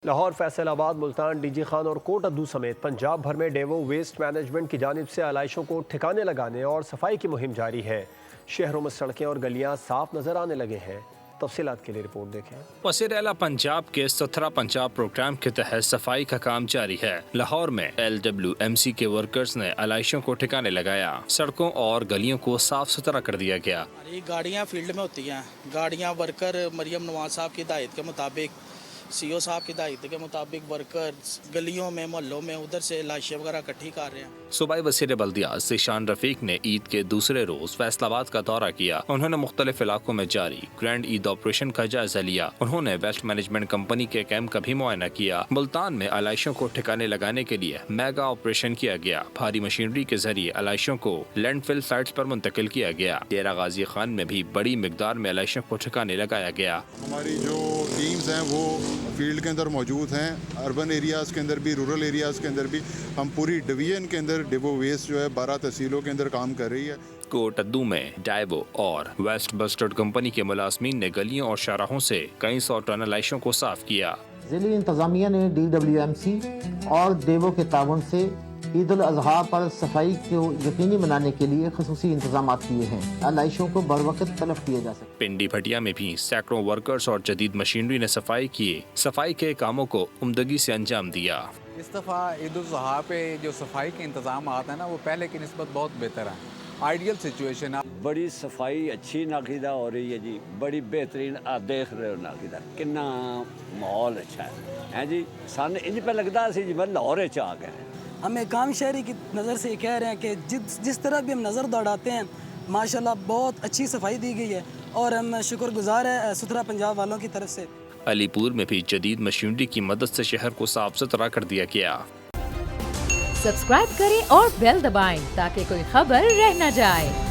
لاہور، فیصل آباد، Multan, D G Khan اور کوٹ ادو سمیت پنجاب بھر میں ڈیوو ویسٹ مینجمنٹ کی جانب سے علائشوں کو ٹھکانے لگانے اور صفائی کی مہم جاری ہے۔ شہروں میں سڑکیں اور گلیاں صاف نظر آنے لگے ہیں۔ تفصیلات کے لیے رپورٹ دیکھیں۔ وزیر اعلیٰ پنجاب کے 17 پنجاب پروگرام کے تحت صفائی کا کام جاری ہے۔ لاہور میں LWMC کے ورکرز نے علائشوں کو ٹھکانے لگایا، سڑکوں اور گلیوں کو صاف ستھرا کر دیا گیا۔ گاڑیاں فیلڈ میں ہوتی ہیں، گاڑیاں ورکر مریم نواز صاحب کی ہدایت کے مطابق، CO صاحب کی ہدایت کے مطابق ورکر گلیوں میں محلوں میں ادھر سے لاشیں وغیرہ اکٹھی کر رہے ہیں۔ صوبائی وزیر بلدیات ذیشان رفیق نے عید کے دوسرے روز فیصل آباد کا دورہ کیا۔ انہوں نے مختلف علاقوں میں جاری گرینڈ عید آپریشن کا جائزہ لیا۔ انہوں نے ویسٹ مینجمنٹ کمپنی کے کیمپ کا بھی معائنہ کیا۔ ملتان میں علائشوں کو ٹھکانے لگانے کے لیے میگا آپریشن کیا گیا۔ بھاری مشینری کے ذریعے علائشوں کو لینڈ فل سائٹس پر منتقل کیا گیا۔ ڈیرہ غازی خان میں بھی بڑی مقدار میں علائشوں کو ٹھکانے لگایا گیا۔ ہماری جو ٹیمز ہیں وہ فیلڈ کے اندر موجود ہیں، اربن ایریاز کے اندر بھی، رورل ایریاز کے اندر بھی۔ ہم پوری ڈویژن کے اندر ڈیوو ویسٹ جو ہے 12 تحصیلوں کے اندر کام کر رہی ہے۔ کوٹ ادو میں ڈائیوو اور ویسٹ بسٹرڈ کمپنی کے ملازمین نے گلیوں اور شاہراہوں سے کئی سو ٹن علائشوں کو صاف کیا۔ ضلعی انتظامیہ نے DWMC اور ڈیوو کے تعاون سے عید الاضحیٰ پر صفائی کو یقینی بنانے کے لیے خصوصی انتظامات کیے ہیں۔ علائشوں کو بروقت تلف کیا جا سکے۔ پنڈی بھٹیا میں بھی سینکڑوں ورکرز اور جدید مشینری نے صفائی کے کاموں کو عمدگی سے انجام دیا۔ اس دفعہ عید الاضحیٰ پہ جو صفائی کے انتظامات ہیں نا وہ پہلے کی نسبت بہت بہتر ہیں۔ آئیڈیل سچویشن ہے۔ بڑی صفائی اچھی ناقیدہ ہو رہی ہے جی، بڑی بہترین۔ آپ دیکھ رہے ہو ناقیدہ کنا ماحول اچھا ہے جی۔ سن انج پہ لگتا سی جی میں لاہور آ گئے۔ ہم ایک عام شہری کی نظر سے کہہ رہے ہیں کہ جس طرح بھی ہم نظر دوڑاتے ہیں ماشاءاللہ بہت اچھی صفائی دی گئی ہے اور ہم شکر گزار ہیں ستھرا پنجاب والوں کی طرف سے۔ علی پور میں بھی جدید مشینری کی مدد سے شہر کو صاف ستھرا کر دیا گیا۔ سبسکرائب کریں اور بیل دبائیں تاکہ کوئی خبر رہ نہ جائے۔